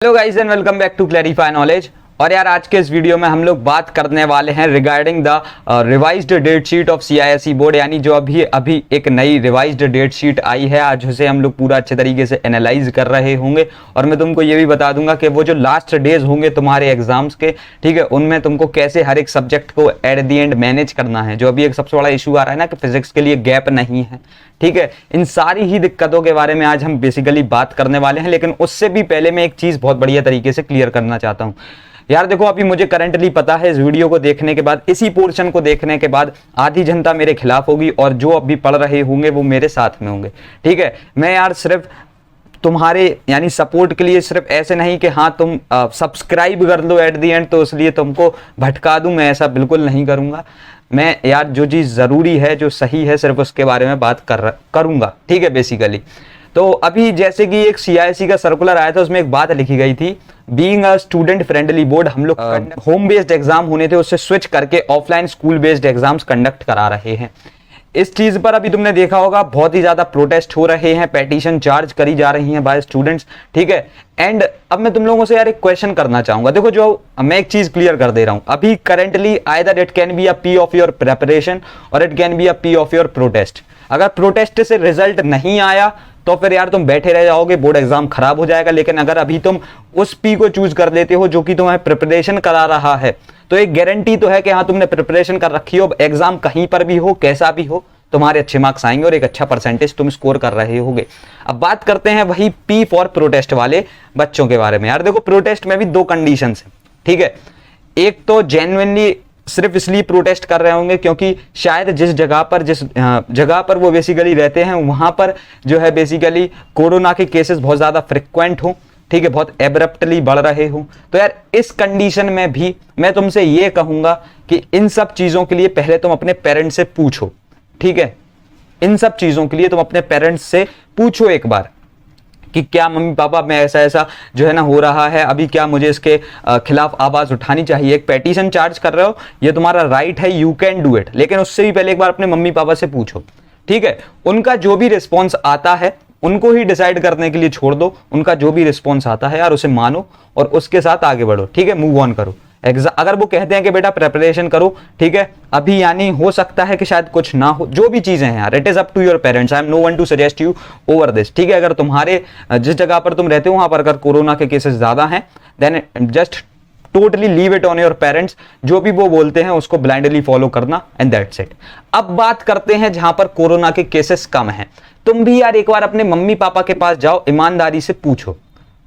Hello guys and welcome back to Clarify Knowledge. और यार आज के इस वीडियो में हम लोग बात करने वाले हैं regarding the revised date sheet of CISE board, यानी जो अभी एक नई रिवाइज्ड डेट शीट आई है। आज उसे हम लोग पूरा अच्छे तरीके से एनालाइज कर रहे होंगे और मैं तुमको ये भी बता दूंगा कि वो जो लास्ट डेज होंगे तुम्हारे एग्जाम्स के, ठीक है, उनमें तुमको कैसे हर एक सब्जेक्ट को एट द एंड मैनेज करना है। जो अभी एक सबसे बड़ा इशू आ रहा है ना कि फिजिक्स के लिए गैप नहीं है, ठीक है, इन सारी ही दिक्कतों के बारे में आज हम बेसिकली बात करने वाले हैं। लेकिन उससे भी पहले मैं एक चीज बहुत बढ़िया तरीके से क्लियर करना चाहता हूं। यार देखो, अभी मुझे करंटली पता है इस वीडियो को देखने के बाद, इसी पोर्शन को देखने के बाद आधी जनता मेरे खिलाफ होगी और जो अभी पढ़ रहे होंगे वो मेरे साथ में होंगे, ठीक है। मैं यार सिर्फ तुम्हारे यानी सपोर्ट के लिए सिर्फ ऐसे नहीं कि हाँ तुम सब्सक्राइब कर लो एट द एंड तो इसलिए तुमको भटका दूं, मैं ऐसा बिल्कुल नहीं करूंगा। मैं यार जो चीज जरूरी है, जो सही है, सिर्फ उसके बारे में बात करूंगा, ठीक है। बेसिकली तो अभी जैसे कि एक सीआईएसई का सर्कुलर आया था, उसमें एक बात लिखी गई थी, being a student friendly board, हम लोग होम बेस्ड एग्जाम होने थे उससे स्विच करके offline school based exams conduct करा रहे हैं। इस चीज पर अभी तुमने देखा होगा बहुत ही ज्यादा प्रोटेस्ट हो रहे हैं, पेटिशन चार्ज करी जा रही हैं बाय स्टूडेंट्स, ठीक है। एंड अब मैं तुम लोगों से यार एक क्वेश्चन करना चाहूंगा। देखो, जो मैं एक चीज क्लियर कर दे रहा हूं, अभी currently either it can be a पी ऑफ योर प्रिपरेशन और इट कैन बी अ पी ऑफ योर प्रोटेस्ट। अगर प्रोटेस्ट से रिजल्ट नहीं आया तो फिर यार तुम बैठे रह जाओगे, बोर्ड एग्जाम खराब हो जाएगा। लेकिन अगर अभी तुम उस पी को चूज कर लेते हो जो कि तुम्हें प्रिपरेशन करा रहा है, तो एक गारंटी तो है कि हाँ तुमने प्रिपरेशन कर रखी हो, एग्जाम कहीं पर भी हो, कैसा भी हो, तुम्हारे अच्छे मार्क्स आएंगे और एक अच्छा परसेंटेज तुम स्कोर कर रहे होगे। अब बात करते हैं वही पी फॉर प्रोटेस्ट वाले बच्चों के बारे में। यार देखो, प्रोटेस्ट में भी दो कंडीशंस हैं, ठीक है। एक तो जेन्युइनली सिर्फ इसलिए प्रोटेस्ट कर रहे होंगे क्योंकि शायद जिस जगह पर वो बेसिकली रहते हैं वहां पर जो है बेसिकली कोरोना के केसेस बहुत ज्यादा फ्रिक्वेंट हो, ठीक है, बहुत एब्रप्टली बढ़ रहे हो। तो यार इस कंडीशन में भी मैं तुमसे ये कहूंगा कि इन सब चीजों के लिए पहले तुम अपने पेरेंट्स से पूछो, ठीक है। इन सब चीजों के लिए तुम अपने पेरेंट्स से पूछो एक बार कि क्या मम्मी पापा में ऐसा ऐसा जो है ना हो रहा है, अभी क्या मुझे इसके खिलाफ आवाज उठानी चाहिए। एक पेटिशन चार्ज कर रहे हो, ये तुम्हारा राइट है, यू कैन डू इट, लेकिन उससे भी पहले एक बार अपने मम्मी पापा से पूछो, ठीक है। उनका जो भी रिस्पॉन्स आता है उनको ही डिसाइड करने के लिए छोड़ दो। उनका जो भी रिस्पॉन्स आता है यार उसे मानो और उसके साथ आगे बढ़ो, ठीक है, मूव ऑन करो। अगर वो कहते हैं कि बेटा प्रिपरेशन करो, ठीक है, अभी यानी हो सकता है कि शायद कुछ ना हो, जो भी चीजें हैं यार, it is up to your parents, I am no one to suggest you over this, ठीक है। अगर तुम्हारे जिस जगह पर तुम रहते हो वहां पर अगर कोरोना के केसेस ज्यादा हैं, then just totally leave it on your parents, जो भी वो बोलते हैं उसको ब्लाइंडली फॉलो करना एंड दैट्स इट। अब बात करते हैं जहां पर कोरोना के केसेस कम हैं। तुम भी यार एक बार अपने मम्मी पापा के पास जाओ, ईमानदारी से पूछो,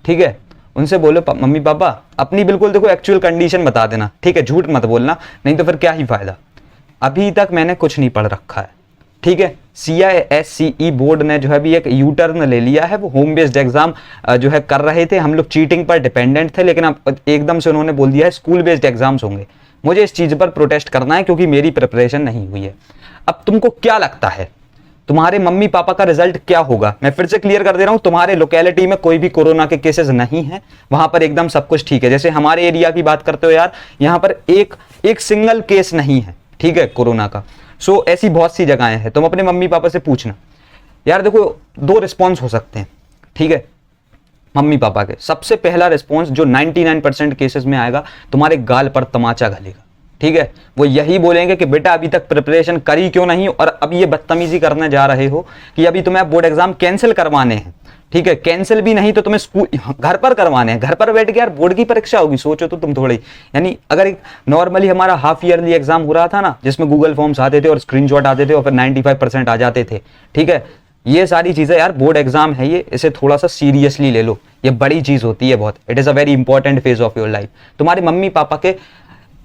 ठीक है, उनसे बोलो मम्मी पापा अपनी बिल्कुल देखो एक्चुअल कंडीशन बता देना, ठीक है, झूठ मत बोलना, नहीं तो फिर क्या ही फायदा। अभी तक मैंने कुछ नहीं पढ़ रखा है, ठीक है। सीआईएसई बोर्ड ने जो है भी एक यू टर्न ले लिया है, वो होम बेस्ड एग्जाम जो है कर रहे थे, हम लोग चीटिंग पर डिपेंडेंट थे, लेकिन अब एकदम से उन्होंने बोल दिया है स्कूल बेस्ड एग्जाम्स होंगे। मुझे इस चीज पर प्रोटेस्ट करना है क्योंकि मेरी प्रिपरेशन नहीं हुई है। अब तुमको क्या लगता है तुम्हारे मम्मी पापा का रिजल्ट क्या होगा? मैं फिर से क्लियर कर दे रहा हूं, तुम्हारे लोकेलिटी में कोई भी कोरोना के केसेस नहीं है, वहां पर एकदम सब कुछ ठीक है। जैसे हमारे एरिया की बात करते हो यार, यहां पर एक सिंगल केस नहीं है, ठीक है, कोरोना का। सो ऐसी बहुत सी जगहें हैं, तुम अपने मम्मी पापा से पूछना। यार देखो, दो रिस्पॉन्स हो सकते हैं, ठीक है, मम्मी पापा के। सबसे पहला रिस्पॉन्स जो 99% केसेस में आएगा, तुम्हारे गाल पर तमाचा घलेगा, ठीक है। वो यही बोलेंगे कि बेटा अभी तक प्रिपरेशन करी क्यों नहीं, और अब ये बदतमीजी करने जा रहे हो कि अभी तुम्हें बोर्ड एग्जाम कैंसिल करवाने हैं, ठीक है। कैंसिल भी नहीं तो तुम्हें स्कूल घर पर करवाने हैं, घर पर बैठ के यार बोर्ड की परीक्षा होगी, सोचो तो तुम थोड़ी। यानी अगर एक नॉर्मली हमारा हाफ ईयरली एग्जाम हो रहा था ना, जिसमें गूगल फॉर्म्स आते थे और स्क्रीनशॉट आते थे और फिर 95% आ जाते थे, ठीक है, ये सारी चीजें यार बोर्ड एग्जाम है, ये इसे थोड़ा सा सीरियसली ले लो, ये बड़ी चीज होती है बहुत। It is a very important phase of your life. तुम्हारे मम्मी पापा के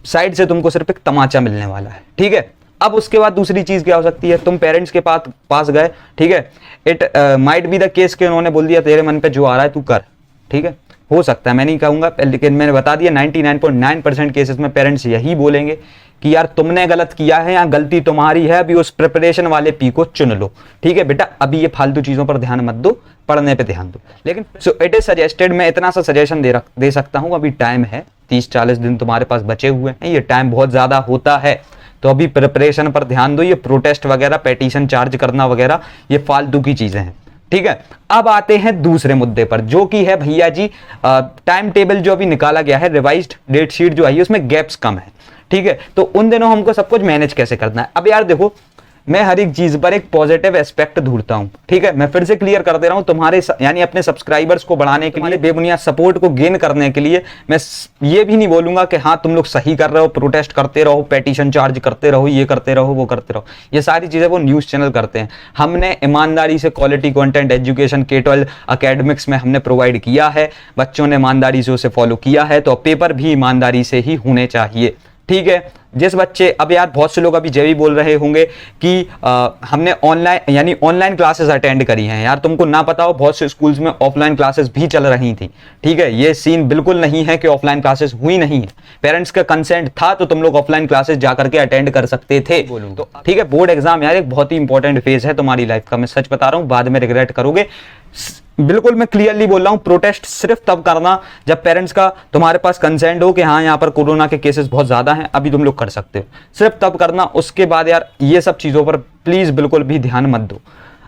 साइड से तुमको सिर्फ एक तमाचा मिलने वाला है, ठीक है। अब उसके बाद दूसरी चीज क्या हो सकती है, तुम पेरेंट्स के पास गए, ठीक है, it might be the case के उन्होंने बोल दिया तेरे मन पे जो आ रहा है तू कर, ठीक है, हो सकता है, मैं नहीं कहूंगा, लेकिन मैंने बता दिया 99.9% केसेस में पेरेंट्स यही बोलेंगे कि यार तुमने गलत किया है या गलती तुम्हारी है, अभी उस प्रिपरेशन वाले पी को चुन लो, ठीक है बेटा, अभी ये फालतू चीजों पर ध्यान मत दो, पढ़ने पे ध्यान दो। लेकिन सो इट इज सजेस्टेड, मैं इतना सा सजेशन दे सकता हूं, अभी टाइम है, 30-40 दिन तुम्हारे पास बचे हुए हैं, ये टाइम बहुत ज्यादा होता है, तो अभी प्रिपरेशन पर ध्यान दो। ये प्रोटेस्ट वगैरह, पेटिशन चार्ज करना वगैरह, ये फालतू की चीजें हैं, ठीक है, अब आते हैं दूसरे मुद्दे पर, जो कि है भैया जी टाइम टेबल जो अभी निकाला गया है, रिवाइज्ड डेट शीट जो आई है उसमें गैप्स कम है। ठीक है, तो उन दिनों हमको सब कुछ मैनेज कैसे करना है। अब यार देखो, मैं हर एक चीज पर एक पॉजिटिव एस्पेक्ट ढूंढता हूं। ठीक है, मैं फिर से क्लियर कर दे रहा हूं, तुम्हारे यानी अपने सब्सक्राइबर्स को बढ़ाने के लिए, बेबुनियाद सपोर्ट को गेन करने के लिए मैं ये भी नहीं बोलूंगा कि हाँ तुम लोग सही कर रहे हो, प्रोटेस्ट करते रहो, पेटिशन चार्ज करते रहो, ये करते रहो, वो करते रहो। ये सारी चीजें वो न्यूज चैनल करते हैं। हमने ईमानदारी से quality content education K-12 academics में हमने प्रोवाइड किया है, बच्चों ने ईमानदारी से उसे फॉलो किया है, तो पेपर भी ईमानदारी से ही होने चाहिए। ठीक है, जिस बच्चे, अब यार बहुत से लोग अभी ये भी बोल रहे होंगे कि हमने ऑनलाइन यानी ऑनलाइन क्लासेस अटेंड करी हैं। यार तुमको ना पता हो, बहुत से स्कूल्स में ऑफलाइन क्लासेस भी चल रही थी। ठीक है, ये सीन बिल्कुल नहीं है कि ऑफलाइन क्लासेस हुई नहीं है, पेरेंट्स का कंसेंट था तो तुम लोग ऑफलाइन क्लासेस जाकर के अटेंड कर सकते थे। तो ठीक है, बोर्ड एग्जाम यार एक बहुत ही इंपॉर्टेंट फेज है तुम्हारी लाइफ का, मैं सच बता रहा हूं, बाद में रिग्रेट करोगे। बिल्कुल मैं क्लियरली बोल रहा हूं, प्रोटेस्ट सिर्फ तब करना जब पेरेंट्स का तुम्हारे पास कंसेंट हो कि हाँ यहाँ पर कोरोना के केसेस बहुत ज्यादा हैं, अभी तुम लोग कर सकते हो, सिर्फ तब करना। उसके बाद यार ये सब चीजों पर प्लीज बिल्कुल भी ध्यान मत दो।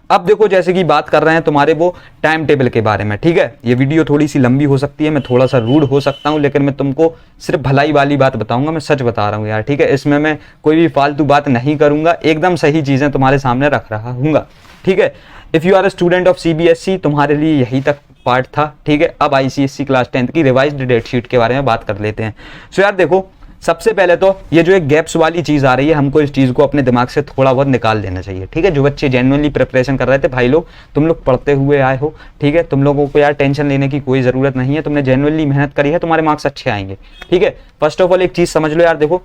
अब देखो, जैसे कि बात कर रहे हैं तुम्हारे वो टाइम टेबल के बारे में। ठीक है, ये वीडियो थोड़ी सी लंबी हो सकती है, मैं थोड़ा सा रूड हो सकता हूं, लेकिन मैं तुमको सिर्फ भलाई वाली बात बताऊंगा, मैं सच बता रहा हूं यार। ठीक है, इसमें मैं कोई भी फालतू बात नहीं करूंगा, एकदम सही चीजें तुम्हारे सामने रख रहा हूँ। ठीक है, if you are a student of CBSE, तुम्हारे लिए यही तक पार्ट था। ठीक है, अब ICSE क्लास 10th की रिवाइज्ड डेट शीट के बारे में बात कर लेते हैं। सो यार देखो, सबसे पहले तो ये जो एक गैप्स वाली चीज आ रही है, हमको इस चीज को अपने दिमाग से थोड़ा बहुत निकाल देना चाहिए। ठीक है, जो बच्चे जेन्युइनली प्रिपरेशन कर रहे थे, भाई लोग तुम लोग पढ़ते हुए आए हो। ठीक है, तुम लोगों को यार टेंशन लेने की कोई जरूरत नहीं है, तुमने जेन्युइनली मेहनत करी है, तुम्हारे मार्क्स अच्छे आएंगे। ठीक है, फर्स्ट ऑफ ऑल एक चीज समझ लो यार, देखो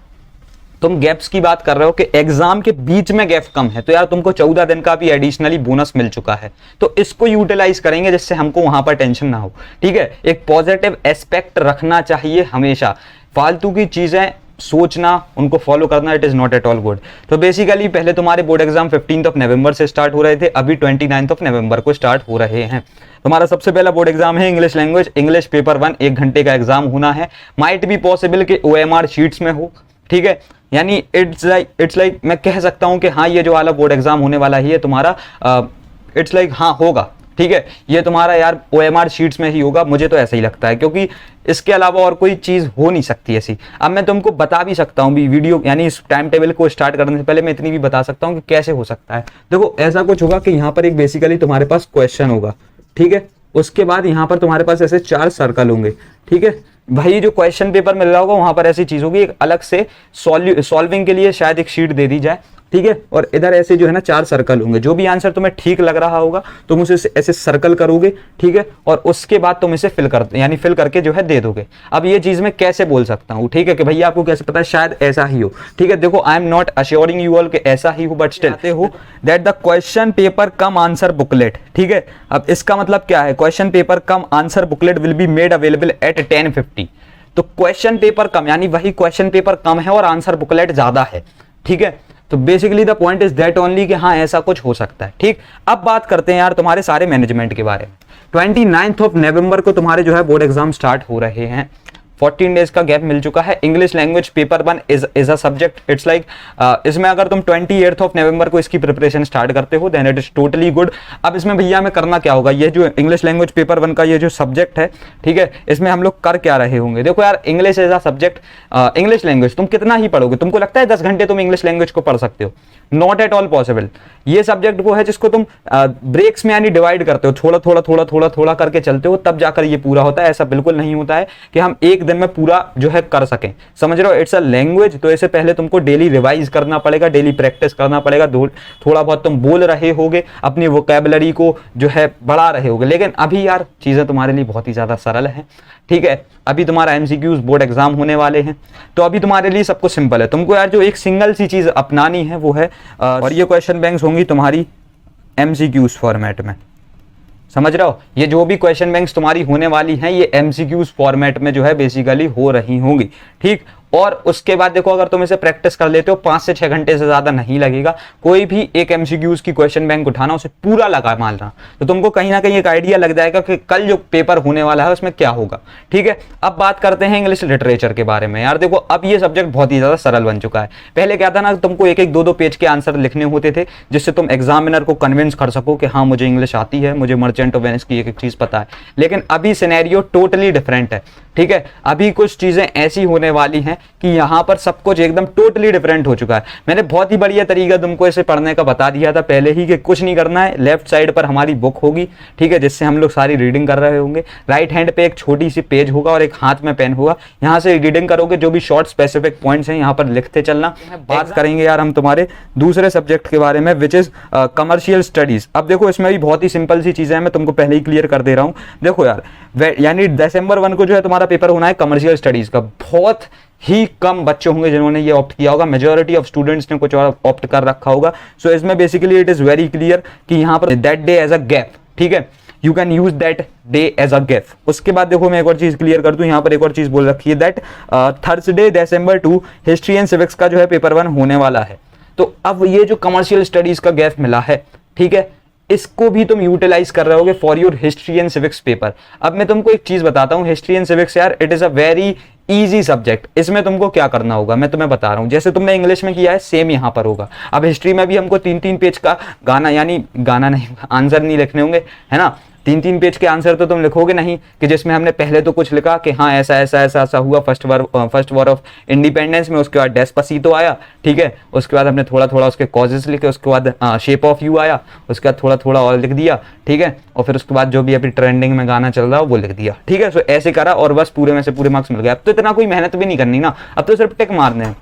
तुम गैप्स की बात कर रहे हो कि एग्जाम के बीच में गैप कम है, तो यार तुमको 14 दिन का भी एडिशनली बोनस मिल चुका है, तो इसको यूटिलाइज करेंगे जिससे हमको वहां पर टेंशन ना हो। ठीक है, एक पॉजिटिव एस्पेक्ट रखना चाहिए हमेशा, फालतू की चीजें सोचना, उनको फॉलो करना, it is not at all good. तो बेसिकली पहले तुम्हारे बोर्ड एग्जाम 15 नवंबर से स्टार्ट हो रहे थे, अभी 29 नवंबर को स्टार्ट हो रहे हैं। तुम्हारा सबसे पहला बोर्ड एग्जाम है इंग्लिश लैंग्वेज, इंग्लिश पेपर 1, 1 घंटे का एग्जाम होना है। माइट बी पॉसिबल कि OMR शीट्स में हो। ठीक है, यानी इट्स लाइक मैं कह सकता हूं कि हाँ ये जो वाला बोर्ड एग्जाम होने वाला है ये तुम्हारा इट्स लाइक हाँ होगा। ठीक है, ये तुम्हारा यार OMR शीट्स में ही होगा, मुझे तो ऐसा ही लगता है, क्योंकि इसके अलावा और कोई चीज हो नहीं सकती ऐसी। अब मैं तुमको बता भी सकता हूँ भी, वीडियो यानी इस टाइम टेबल को स्टार्ट करने से पहले मैं इतनी भी बता सकता हूँ कि कैसे हो सकता है। देखो ऐसा कुछ होगा कि यहाँ पर एक बेसिकली तुम्हारे पास क्वेश्चन होगा। ठीक है, उसके बाद यहाँ पर तुम्हारे पास ऐसे 4 सर्कल होंगे। ठीक है भाई, जो क्वेश्चन पेपर मिल रहा होगा वहां पर ऐसी चीज होगी, एक अलग से सॉल्विंग के लिए शायद एक शीट दे दी जाए। ठीक है, और इधर ऐसे जो है ना 4 सर्कल होंगे, जो भी आंसर तुम्हें ठीक लग रहा होगा तुम उसे ऐसे सर्कल करोगे। ठीक है, और उसके बाद तुम इसे फिल करके जो है दे दोगे। अब ये चीज मैं कैसे बोल सकता हूँ, ठीक है, कि भैया आपको कैसे पता है, शायद ऐसा ही हो। ठीक है, देखो I am not assuring you all कि ऐसा ही हो, बट स्टिल हो that the question paper come answer booklet. ठीक है, अब इसका मतलब क्या है, question paper come answer booklet will be made available at 10:50। तो क्वेश्चन पेपर कम यानी वही क्वेश्चन पेपर कम है और आंसर बुकलेट ज्यादा है। ठीक है, तो basically the point is that only कि हाँ ऐसा कुछ हो सकता है। ठीक, अब बात करते हैं यार तुम्हारे सारे मैनेजमेंट के बारे में। 29 नवंबर को तुम्हारे जो है बोर्ड एग्जाम स्टार्ट हो रहे हैं। 14 डेज का गैप मिल चुका है। English language paper 1 is a subject, it's like इसमें अगर तुम 28 नवंबर को इसकी प्रिपरेशन स्टार्ट करते हो then it is totally good. अब इसमें भैया हमें करना क्या होगा, ये जो इंग्लिश लैंग्वेज पेपर 1 का ये जो सब्जेक्ट है, ठीक है, इसमें हम लोग कर क्या रहे होंगे। देखो यार, English is a subject, English language तुम कितना ही पढ़ोगे, तुमको लगता है 10 घंटे तुम इंग्लिश लैंग्वेज को पढ़ सकते हो? Not at all possible. ये सब्जेक्ट वो है जिसको तुम ब्रेक्स में यानी डिवाइड करते हो, थोड़ा थोड़ा थोड़ा थोड़ा थोड़ा करके चलते हो, तब जाकर ये पूरा होता है। ऐसा बिल्कुल नहीं होता है कि हम एक दिन में पूरा जो है कर सकें, समझ रहे हो। इट्स अ लैंग्वेज, तो इसे पहले तुमको डेली रिवाइज करना पड़ेगा, डेली प्रैक्टिस करना पड़ेगा। थोड़ा बहुत तुम बोल रहे होगे, अपनी वोकैबुलरी को जो है बढ़ा रहे होगे, लेकिन अभी यार चीजें तुम्हारे लिए बहुत ही ज्यादा सरल है। ठीक है, अभी तुम्हारा एमसीक्यूज बोर्ड एग्जाम होने वाले हैं, तो अभी तुम्हारे लिए सब कुछ सिंपल है। तुमको यार जो एक सिंगल सी चीज अपनानी है वो है और ये क्वेश्चन बैंक्स होंगी तुम्हारी एमसीक्यूज फॉर्मेट में, समझ रहे हो। ये जो भी क्वेश्चन बैंक्स तुम्हारी होने वाली हैं ये एमसीक्यूज फॉर्मेट में जो है बेसिकली हो रही होंगी। ठीक, और उसके बाद देखो अगर तुम इसे प्रैक्टिस कर लेते हो 5 से 6 घंटे से ज्यादा नहीं लगेगा कोई भी एक एमसीक्यूज की क्वेश्चन बैंक उठाना, उसे पूरा लगा मारना, तो तुमको कहीं ना कहीं एक आइडिया लग जाएगा कि कल जो पेपर होने वाला है उसमें क्या होगा। ठीक है, अब बात करते हैं इंग्लिश लिटरेचर के बारे में। यार देखो अब ये सब्जेक्ट बहुत ही ज्यादा सरल बन चुका है। पहले क्या था ना, तुमको एक एक दो दो पेज के आंसर लिखने होते थे जिससे तुम एग्जामिनर को कन्विंस कर सको कि हाँ मुझे इंग्लिश आती है, मुझे मर्चेंट ऑफ वेनिस की एक एक चीज पता है। लेकिन अभी सिनेरियो टोटली डिफरेंट है। ठीक है, अभी कुछ चीजें ऐसी होने वाली हैं कि यहां पर सब कुछ एकदम टोटली डिफरेंट हो चुका है। मैंने बहुत ही बढ़िया तरीका तुमको इसे पढ़ने का बता दिया था पहले ही कि कुछ नहीं करना है, लेफ्ट साइड पर हमारी बुक होगी, ठीक है, जिससे हम लोग सारी रीडिंग कर रहे होंगे। राइट हैंड पे एक छोटी सी पेज होगा और एक हाथ में पेन होगा, यहां से रीडिंग करोगे, जो भी शॉर्ट स्पेसिफिक पॉइंट्स हैं यहां पर लिखते चलना। बात करेंगे यार हम तुम्हारे दूसरे सब्जेक्ट के बारे में, विच इज कमर्शियल स्टडीज। अब देखो इसमें भी बहुत ही सिंपल सी चीजें हैं, मैं तुमको पहले ही क्लियर कर दे रहा हूं। देखो यार यानी दिसंबर 1 को जो है तुम्हारा पेपर होना है कमर्शियल स्टडीज का। बहुत ही कम बच्चे होंगे जिन्होंने ये ऑप्ट किया होगा, मेजॉरिटी ऑफ स्टूडेंट्स ने कुछ और ऑप्ट कर रखा होगा। सो इसमें basically it is very clear कि यहाँ पर that day as a gap, ठीक है, you can use that day as a gap. उसके बाद देखो मैं एक और चीज क्लियर कर दूं, यहाँ पर एक और चीज बोल रखी है that Thursday December 2 history and civics का जो है पेपर 1 होने वाला है। तो अब ये जो कमर्शियल स्टडीज का गैप मिला है, ठीक है, इसको भी तुम यूटिलाइज कर रहे होगे for your history and civics paper. अब मैं तुमको एक चीज बताता हूं, हिस्ट्री एंड सिविक्स यार it is a very easy subject. इसमें तुमको क्या करना होगा मैं तुम्हें बता रहा हूं, जैसे तुमने इंग्लिश में किया है सेम यहां पर होगा। अब हिस्ट्री में भी हमको 3-3 पेज का गाना, यानी गाना नहीं, आंसर नहीं लिखने होंगे, है ना। 3-3 पेज के आंसर तो तुम लिखोगे नहीं कि जिसमें हमने पहले तो कुछ लिखा कि हाँ ऐसा ऐसा ऐसा ऐसा हुआ फर्स्ट वॉर ऑफ इंडिपेंडेंस में, उसके बाद डेस्पासीतो आया, ठीक है, उसके बाद हमने थोड़ा थोड़ा उसके कॉजेस लिखे, उसके बाद शेप ऑफ यू आया, उसके बाद थोड़ा थोड़ा और लिख दिया, ठीक है, और फिर उसके बाद जो भी अभी ट्रेंडिंग में गाना चल रहा हो वो लिख दिया, ठीक है। सो ऐसे करा और बस पूरे में से पूरे मार्क्स मिल गए। अब तो इतना कोई मेहनत भी नहीं करनी ना, अब तो सिर्फ टिक मारने हैं।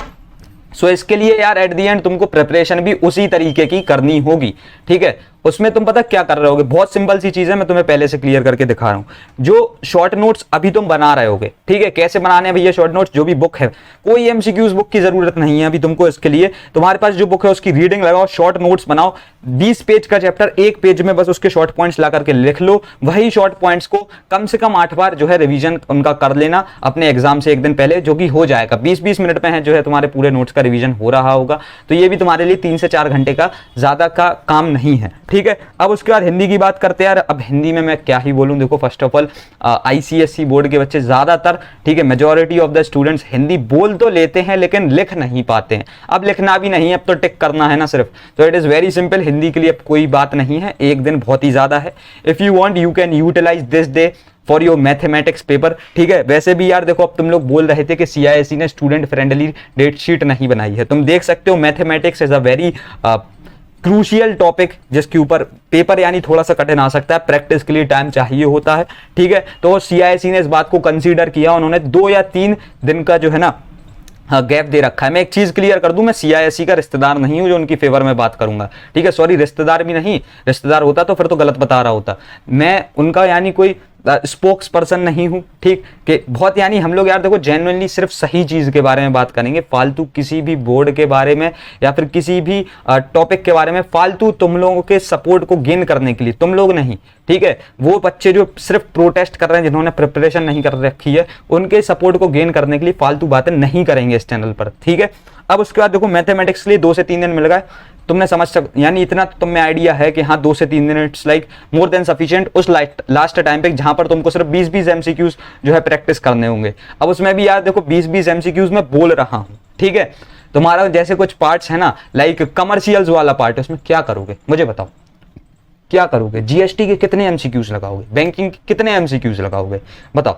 सो इसके लिए यार एट दी एंड तुमको प्रिपरेशन भी उसी तरीके की करनी होगी, ठीक है। उसमें तुम पता क्या कर रहे होगे, बहुत सिंपल सी चीज है, मैं तुम्हें पहले से क्लियर करके दिखा रहा हूं। जो शॉर्ट नोट्स अभी तुम बना रहे होगे, ठीक है, कैसे बनाने हैं भैया शॉर्ट नोट्स, जो भी बुक है, कोई एमसीक्यूज बुक की जरूरत नहीं है अभी तुमको इसके लिए। तुम्हारे पास जो बुक है उसकी रीडिंग लगाओ, शॉर्ट नोट्स बनाओ, 20 पेज का चैप्टर, एक पेज में बस उसके शॉर्ट पॉइंट्स ला करके लिख लो। वही शॉर्ट पॉइंट्स को कम से कम 8 बार जो है रिवीजन उनका कर लेना अपने एग्जाम से एक दिन पहले, जो कि हो जाएगा 20-20 मिनट में है जो है तुम्हारे पूरे नोट्स का रिवीजन हो रहा होगा। तो ये भी तुम्हारे लिए 3 से 4 घंटे का ज्यादा का काम नहीं है, ठीक है। अब उसके बाद हिंदी की बात करते हैं यार। अब हिंदी में मैं क्या ही बोलूं, देखो first of all ICSE board के बच्चे ज्यादातर, ठीक है, majority of the students Hindi बोल तो लेते हैं लेकिन लिख नहीं पाते हैं। अब लिखना भी नहीं है, अब तो टिक करना है ना सिर्फ। तो it is very simple, Hindi के लिए अब कोई बात नहीं है, एक दिन बहुत ही ज्यादा है। If you want you can utilise this day for your mathematics paper, ठीक है। वैसे भी यार देखो अब तुम लोग बोल रहे थे कि सीआईएसई ने स्टूडेंट फ्रेंडली डेट शीट नहीं बनाई है, तुम देख सकते हो mathematics is a very crucial topic जिसके ऊपर पेपर यानी थोड़ा सा कठिन आ सकता है, प्रैक्टिस के लिए टाइम चाहिए होता है, ठीक है। तो सीआईएसई ने इस बात को कंसीडर किया, उन्होंने 2 या 3 दिन का जो है ना गैप दे रखा है। मैं एक चीज क्लियर कर दूं, मैं सीआईएसई का रिश्तेदार नहीं हूं जो उनकी फेवर में बात करूंगा, ठीक है, सॉरी, रिश्तेदार भी नहीं, रिश्तेदार होता तो फिर तो गलत बता रहा होता। मैं उनका यानी कोई स्पोक्स पर्सन नहीं हूं, ठीक, कि बहुत यानी हम लोग यार देखो जेन्युइनली सिर्फ सही चीज के बारे में बात करेंगे, फालतू किसी भी बोर्ड के बारे में या फिर किसी भी टॉपिक के बारे में फालतू तुम लोगों के सपोर्ट को गेन करने के लिए, तुम लोग नहीं, ठीक है, वो बच्चे जो सिर्फ प्रोटेस्ट कर रहे हैं जिन्होंने प्रिपरेशन नहीं कर रखी है, उनके सपोर्ट को गेन करने के लिए फालतू बातें नहीं करेंगे इस चैनल पर, ठीक है। अब उसके बाद देखो मैथमेटिक्स के लिए 2 से 3 दिन मिल गए, तुमने समझ यानी इतना तो तुम्हें आइडिया है कि हाँ 2 से 3 दिन it's like more than sufficient उस लास्ट टाइम पे जहां पर तुमको सिर्फ 20-20 एमसीक्यूज जो है प्रैक्टिस करने होंगे। अब उसमें भी यार देखो 20-20 एमसीक्यूज में बोल रहा हूं, ठीक है। तुम्हारा जैसे कुछ पार्ट्स है ना, लाइक कमर्शियल्स वाला पार्ट, उसमें क्या करोगे मुझे बताओ, क्या करोगे? जीएसटी के कितने एमसीक्यूज लगाओगे? बैंकिंग के कितने एमसीक्यूज लगाओगे? बताओ,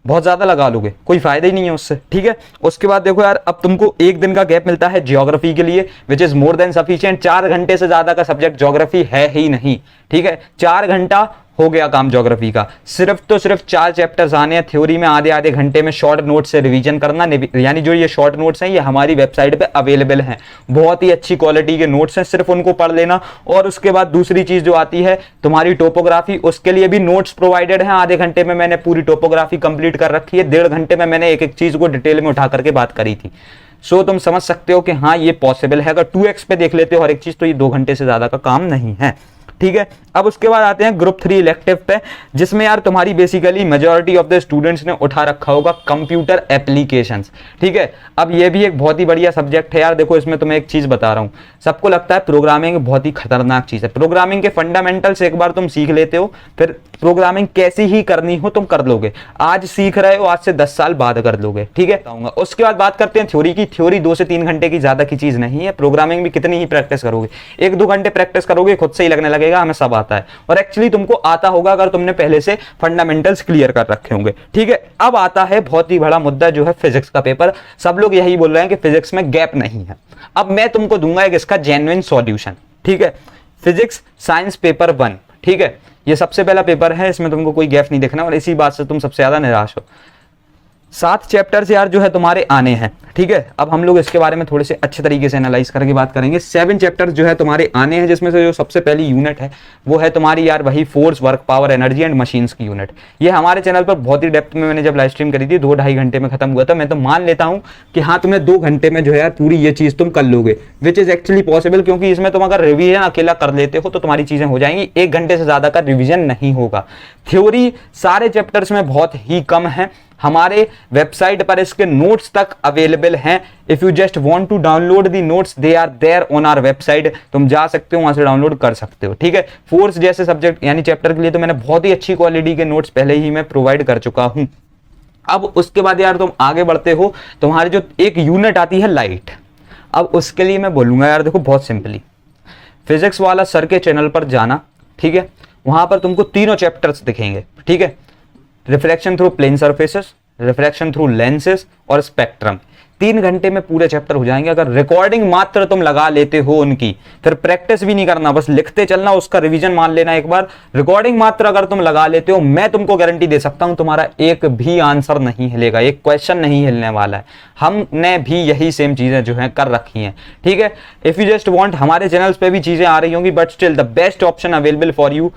बहुत ज्यादा लगा लोगे, कोई फायदा ही नहीं है उससे, ठीक है। उसके बाद देखो यार अब तुमको एक दिन का गैप मिलता है ज्योग्राफी के लिए, which is more than sufficient. 4 घंटे से ज्यादा का सब्जेक्ट ज्योग्राफी है ही नहीं, ठीक है। 4 घंटा हो गया काम ज्योग्राफी का, सिर्फ 4 चैप्टर्स आने हैं थ्योरी में, आधे घंटे में शॉर्ट नोट से रिवीजन करना। यानी जो ये शॉर्ट नोट्स हैं ये हमारी वेबसाइट पे अवेलेबल हैं, बहुत ही अच्छी क्वालिटी के नोट्स हैं, सिर्फ उनको पढ़ लेना। और उसके बाद दूसरी चीज जो आती है तुम्हारी टोपोग्राफी, उसके लिए भी नोट्स प्रोवाइडेड हैं। आधे घंटे में मैंने पूरी टोपोग्राफी कंप्लीट कर रखी है, 1.5 घंटे में मैंने एक चीज को डिटेल में उठा करके बात करी थी। सो तुम समझ सकते हो कि हाँ ये पॉसिबल है। अगर 2x पे देख लेते हो हर एक चीज तो ये 2 घंटे से ज्यादा का काम नहीं है, ठीक है। अब उसके बाद आते हैं ग्रुप 3 इलेक्टिव पे, जिसमें यार तुम्हारी basically majority of the students ने उठा रखा होगा कंप्यूटर एप्लीकेशंस। ठीक है, अब ये भी एक बहुत ही बढ़िया सब्जेक्ट है यार। देखो इसमें तुम्हें एक चीज बता रहा हूँ, सबको लगता है प्रोग्रामिंग बहुत ही खतरनाक चीज है। प्रोग्रामिंग के फंडामेंटल्स एक बार तुम सीख लेते हो, फिर प्रोग्रामिंग कैसी ही करनी हो तुम कर लोगे। आज सीख रहे हो, आज से 10 साल बाद कर लोगे। ठीक है, उसके बाद बात करते हैं थ्योरी की। थ्योरी 2 से 3 घंटे की ज्यादा की चीज नहीं है। प्रोग्रामिंग भी कितनी ही प्रैक्टिस करोगे, 1-2 घंटे प्रैक्टिस करोगे, खुद से ही लगने लगेगा हमें सब आता है। और एक्चुअली तुमको आता होगा अगर तुमने पहले से फंडामेंटल्स क्लियर कर रखे होंगे। ठीक है, अब आता है बहुत ही बड़ा मुद्दा जो है फिजिक्स का पेपर। सब लोग यही बोल रहे हैं कि फिजिक्स में गैप नहीं है। अब मैं तुमको दूंगा एक इसका जेन्युइन सॉल्यूशन। ठीक है, फिजिक्स साइंस पेपर 1। ठीक है, ये सबसे पहला पेपर है, इसमें तुमको कोई गैप नहीं देखना और इसी बात से तुम सबसे ज्यादा निराश हो। 7 चैप्टर्स यार जो है तुम्हारे आने हैं। ठीक है, अब हम लोग इसके बारे में थोड़े से अच्छे तरीके से एनालाइज करके बात करेंगे। 7 चैप्टर्स जो है तुम्हारे आने हैं, जिसमें से जो सबसे पहली यूनिट है वो है तुम्हारी यार वही force, work, power, energy and machines की यूनिट। ये हमारे चैनल पर बहुत ही डेप्थ में मैंने जब लाइव स्ट्रीम करी थी 2-2.5 घंटे में खत्म हुआ था। मैं तो मान लेता हूं कि हाँ तुम्हें 2 घंटे में जो है यार पूरी ये चीज तुम कर लोगे, विच इज एक्चुअली पॉसिबल, क्योंकि इसमें तुम अगर रिवीजन अकेला कर लेते हो तो तुम्हारी चीजें हो जाएंगी। 1 घंटे से ज्यादा का रिवीजन नहीं होगा। थ्योरी सारे चैप्टर्स में बहुत ही कम है। हमारे वेबसाइट पर इसके नोट्स तक अवेलेबल हैं। If you just want to download the notes, they are there on our website. तुम जा सकते हो, वहां से डाउनलोड कर सकते हो। ठीक है, फोर्स जैसे सब्जेक्ट यानी चैप्टर के लिए तो मैंने बहुत ही अच्छी क्वालिटी के नोट्स पहले ही मैं प्रोवाइड कर चुका हूं। अब उसके बाद यार तुम आगे बढ़ते हो, तुम्हारी जो एक यूनिट आती है लाइट। अब उसके लिए मैं बोलूंगा यार देखो बहुत सिंपली, फिजिक्स वाला सर के चैनल पर जाना। ठीक है, वहां पर तुमको तीनों चैप्टर्स दिखेंगे। ठीक है, reflection through plane surfaces, reflection through lenses और स्पेक्ट्रम। 3 घंटे में पूरे चैप्टर हो जाएंगे अगर रिकॉर्डिंग मात्र तुम लगा लेते हो उनकी। फिर प्रैक्टिस भी नहीं करना, बस लिखते चलना, उसका रिवीजन मान लेना एक बार। रिकॉर्डिंग मात्र अगर तुम लगा लेते हो, मैं तुमको गारंटी दे सकता हूं तुम्हारा एक भी आंसर नहीं हिलेगा, एक क्वेश्चन नहीं हिलने वाला है। हमने भी यही सेम चीजें जो है कर रखी हैं। ठीक है, इफ यू जस्ट वांट, हमारे चैनल्स पे भी चीजें आ रही होंगी, but still the best option available for you,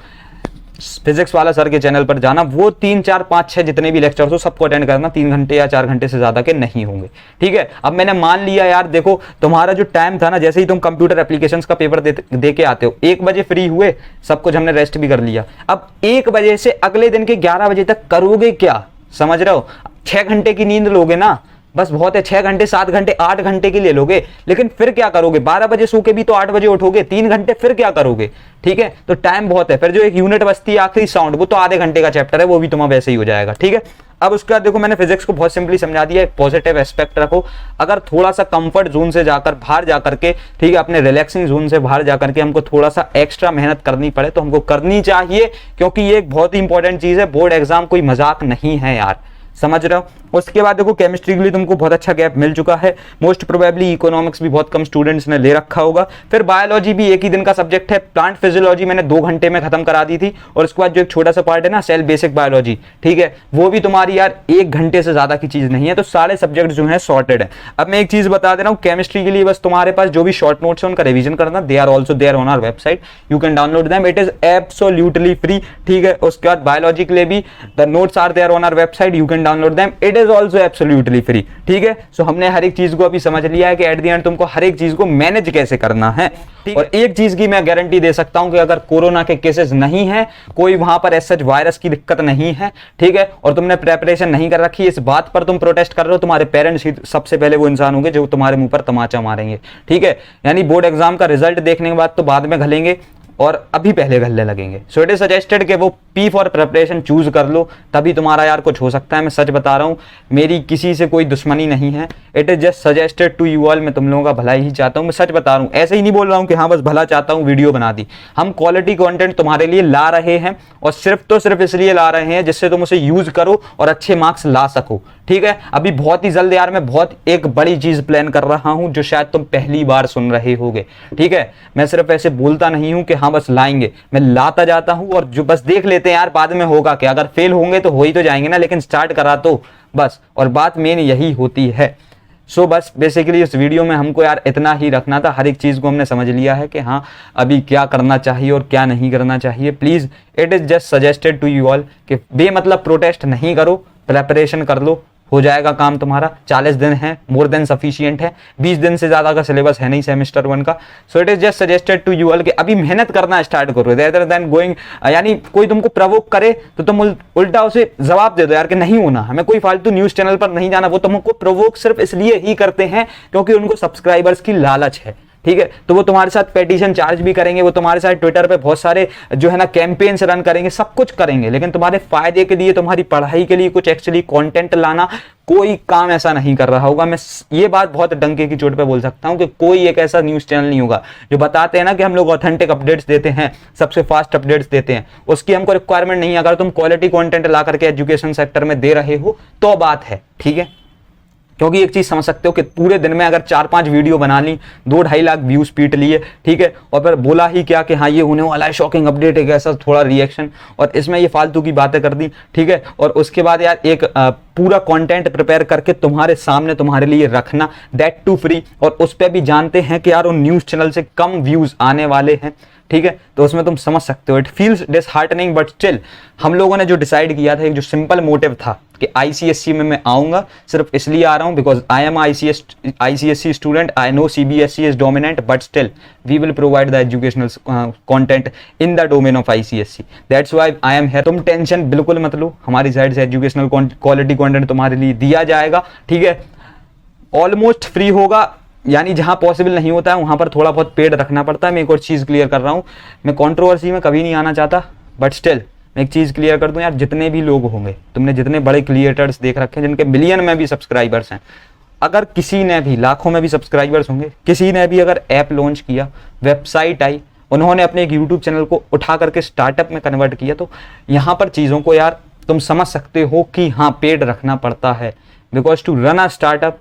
physics वाला सर के चैनल पर जाना। वो 3, 4, 5, 6 जितने भी लेक्चर्स हो सबको अटेंड करना। 3 घंटे या 4 घंटे से ज्यादा के नहीं होंगे। ठीक है, अब मैंने मान लिया यार देखो तुम्हारा जो टाइम था ना, जैसे ही तुम कंप्यूटर एप्लीकेशंस का पेपर दे के आते हो, 1 बजे फ्री हुए, सब कुछ हमने रेस्ट भी कर लिया। अब 1 बजे से अगले दिन के 11 बजे तक करोगे क्या, समझ रहे हो? 6 घंटे की नींद लोगे ना, बस बहुत है। 6 घंटे, 7 घंटे, 8 घंटे के लिए लोगे, लेकिन फिर क्या करोगे? 12 बजे सो के भी तो 8 बजे उठोगे, 3 घंटे फिर क्या करोगे? ठीक है, तो टाइम बहुत है। फिर जो एक यूनिट बचती है आखिरी साउंड, वो तो आधे घंटे का चैप्टर है, वो भी तुम्हारा वैसे ही हो जाएगा। ठीक है, अब उसके बाद देखो मैंने फिजिक्स को बहुत सिंपली समझा दिया। एक पॉजिटिव एस्पेक्ट रखो। अगर थोड़ा सा कंफर्ट जोन से जाकर बाहर जाकर के, ठीक है, अपने रिलैक्सिंग जोन से बाहर जाकर के हमको थोड़ा सा एक्स्ट्रा मेहनत करनी पड़े तो हमको करनी चाहिए, क्योंकि ये एक बहुत ही इंपॉर्टेंट चीज है। बोर्ड एग्जाम कोई मजाक नहीं है यार, समझ रहे हो? उसके बाद देखो केमिस्ट्री के लिए तुमको बहुत अच्छा गैप मिल चुका है। मोस्ट प्रोबेबली इकोनॉमिक्स भी बहुत कम स्टूडेंट्स ने ले रखा होगा। फिर बायोलॉजी भी एक ही दिन का सब्जेक्ट है। प्लांट फिजियोलॉजी मैंने 2 घंटे में खत्म करा दी थी। और उसके बाद जो एक छोटा सा पार्ट है ना, सेल बेसिक बायोलॉजी, ठीक है, वो भी तुम्हारी यार 1 घंटे से ज्यादा की चीज नहीं है। तो सारे सब्जेक्ट जो है सॉर्टेड है। अब मैं एक चीज बता दे रहा हूँ, केमिस्ट्री के लिए बस तुम्हारे पास जो भी शॉर्ट नोट्स है उनका रिवीजन करना। They are also there on our website, you can download them, it is absolutely free. ठीक है, उसके बाद बायोलॉजी के लिए भी the notes are there on our website, you can download them, it is also absolutely free. ठीक है, सो हमने हर एक चीज को अभी समझ लिया है कि एट द एंड तुमको हर एक चीज को मैनेज कैसे करना है। और एक चीज की मैं गारंटी दे सकता हूं कि अगर कोरोना के केसेस नहीं है, कोई वहां पर ऐसा वायरस की दिक्कत नहीं है, ठीक है, और तुमने प्रेपरेशन नहीं कर रखी, इस बात पर तुम प्रोटेस्ट कर रहे हो, तुम्हारे पेरेंट्स ही सबसे पहले वो इंसान होंगे जो तुम्हारे मुंह पर तमाचा मारेंगे। ठीक है, यानी बोर्ड एग्जाम का रिजल्ट देखने के बाद तो बाद में घलेंगे और अभी पहले घलने लगेंगे। सो इट इज सजेस्टेड कि वो पी फॉर प्रिपरेशन चूज कर लो, तभी तुम्हारा यार कुछ हो सकता है। मैं सच बता रहा हूं, मेरी किसी से कोई दुश्मनी नहीं है। It is just suggested to you all. मैं तुम लोगों का भला ही चाहता हूं, मैं सच बता रहा हूं, ऐसे ही नहीं बोल रहा हूं कि हाँ बस भला चाहता हूं वीडियो बना दी। हम क्वालिटी कंटेंट तुम्हारे लिए ला रहे हैं और सिर्फ तो सिर्फ इसलिए ला रहे हैं जिससे तुम उसे यूज करो और अच्छे मार्क्स ला सको। ठीक है, अभी बहुत ही जल्द यार मैं बहुत एक बड़ी चीज प्लान कर रहा हूं जो शायद तुम पहली बार सुन रहे होगे। ठीक है, मैं सिर्फ ऐसे बोलता नहीं हूं कि हाँ बस लाएंगे, मैं लाता जाता हूं और जो बस देख लेते हैं यार बाद में होगा क्या। अगर फेल होंगे तो हो ही तो जाएंगे ना, लेकिन स्टार्ट करा तो बस, और बात मेन यही होती है। सो बस बेसिकली इस वीडियो में हमको यार इतना ही रखना था। हर एक चीज को हमने समझ लिया है कि हाँ अभी क्या करना चाहिए और क्या नहीं करना चाहिए। Please, it is just suggested to you all कि बेमतलब प्रोटेस्ट नहीं करो, प्रेपरेशन कर लो, हो जाएगा काम तुम्हारा। 40 दिन है, मोर देन सफिशिएंट है। 20 दिन से ज्यादा का सिलेबस है नहीं सेमेस्टर 1 का। So it is just suggested to you all कि अभी मेहनत करना स्टार्ट करो रेदर देन गोइंग, यानी कोई तुमको प्रवोक करे तो तुम उल्टा उसे जवाब दे दो यार कि नहीं होना, हमें कोई फालतू न्यूज चैनल पर नहीं जाना। वो तुमको प्रवोक सिर्फ इसलिए ही करते हैं क्योंकि उनको सब्सक्राइबर्स की लालच है, ठीक है। तो वो तुम्हारे साथ पेटिशन चार्ज भी करेंगे, वो तुम्हारे साथ ट्विटर पे बहुत सारे जो है ना कैंपेन्स रन करेंगे, सब कुछ करेंगे, लेकिन तुम्हारे फायदे के लिए, तुम्हारी पढ़ाई के लिए कुछ एक्चुअली कंटेंट लाना कोई काम ऐसा नहीं कर रहा होगा। मैं ये बात बहुत डंके की चोट पे बोल सकता हूं कि कोई एक ऐसा न्यूज चैनल नहीं होगा जो बताते हैं ना कि हम लोग ऑथेंटिक अपडेट्स देते हैं, सबसे फास्ट अपडेट्स देते हैं, उसकी हमको रिक्वायरमेंट नहीं है। अगर तुम क्वालिटी कंटेंट ला करके एजुकेशन सेक्टर में दे रहे हो तो बात है, ठीक है। क्योंकि एक चीज समझ सकते हो कि पूरे दिन में अगर 4-5 वीडियो बना ली, 2-2.5 लाख व्यूज पीट लिए, ठीक है, और फिर बोला ही क्या कि हाँ ये होने वाला है, शॉकिंग अपडेट, एक ऐसा थोड़ा रिएक्शन, और इसमें ये फालतू की बातें कर दी, ठीक है, और उसके बाद यार एक पूरा कंटेंट प्रिपेयर करके तुम्हारे सामने तुम्हारे लिए रखना, दैट टू फ्री, और उस पर भी जानते हैं कि यार उन न्यूज चैनल से कम व्यूज आने वाले हैं, ठीक है। तो उसमें तुम समझ सकते हो, it feels disheartening, but still हम लोगों ने जो डिसाइड किया था, एक जो सिंपल मोटिव था कि आईसीएसई में मैं आऊंगा, सिर्फ इसलिए आ रहा हूं because I am ICSE student, I know CBSE is dominant, but still we will provide the educational content in the domain of ICSE, that's why I am here. तुम टेंशन बिल्कुल मत लो, हमारी साइड से एजुकेशनल क्वालिटी कंटेंट तुम्हारे लिए दिया जाएगा, ठीक है। ऑलमोस्ट फ्री होगा, यानी जहां पॉसिबल नहीं होता है वहां पर थोड़ा बहुत पेड रखना पड़ता है। मैं एक और चीज क्लियर कर रहा हूं, मैं कंट्रोवर्सी में कभी नहीं आना चाहता, बट स्टिल मैं एक चीज क्लियर कर दूं यार, जितने भी लोग होंगे, तुमने जितने बड़े क्रिएटर्स देख रखे हैं जिनके मिलियन में भी सब्सक्राइबर्स हैं, अगर किसी ने भी, लाखों में भी सब्सक्राइबर्स होंगे, किसी ने भी अगर ऐप लॉन्च किया, वेबसाइट आई, उन्होंने अपने एक यूट्यूब चैनल को उठा करके स्टार्टअप में कन्वर्ट किया, तो यहाँ पर चीज़ों को यार तुम समझ सकते हो कि हाँ पेड रखना पड़ता है, because to run a startup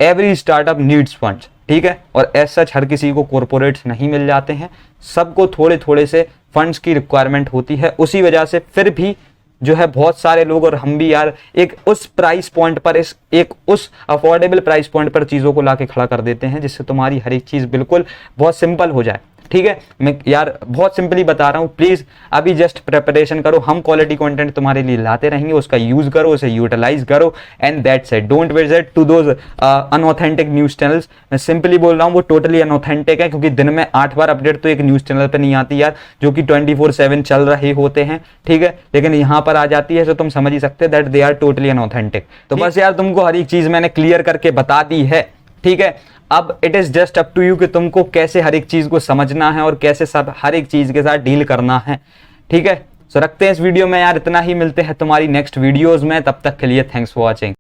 every startup needs funds, ठीक है। और एज सच हर किसी को कॉर्पोरेट्स नहीं मिल जाते हैं, सबको थोड़े थोड़े से फंड्स की रिक्वायरमेंट होती है। उसी वजह से फिर भी जो है बहुत सारे लोग और हम भी यार एक उस प्राइस पॉइंट पर, एक उस अफोर्डेबल प्राइस पॉइंट पर चीज़ों को लाके खड़ा कर देते हैं जिससे तुम्हारी हर एक चीज़ बिल्कुल बहुत सिंपल हो जाए, ठीक है। मैं यार बहुत सिंपली बता रहा हूँ, प्लीज अभी जस्ट प्रिपरेशन करो, हम क्वालिटी कंटेंट तुम्हारे लिए लाते रहेंगे, उसका यूज करो, उसे यूटिलाइज करो, and that's it. Don't visit to those unauthentic news channels. मैं सिंपली बोल रहा हूँ वो टोटली अनऑथेंटिक है, क्योंकि दिन में 8 बार अपडेट तो एक न्यूज चैनल पर नहीं आती यार, जो कि 24/7 चल रहे होते हैं, ठीक है, लेकिन यहाँ पर आ जाती है, तो तुम समझ ही सकते that they are totally unauthentic. तो बस यार तुमको हर एक चीज मैंने क्लियर करके बता दी है, ठीक है। अब it is just up to you कि तुमको कैसे हर एक चीज को समझना है और कैसे सब हर एक चीज के साथ डील करना है, ठीक है। सो रखते हैं इस वीडियो में यार इतना ही, मिलते हैं तुम्हारी नेक्स्ट वीडियोस में, तब तक के लिए थैंक्स फॉर वॉचिंग।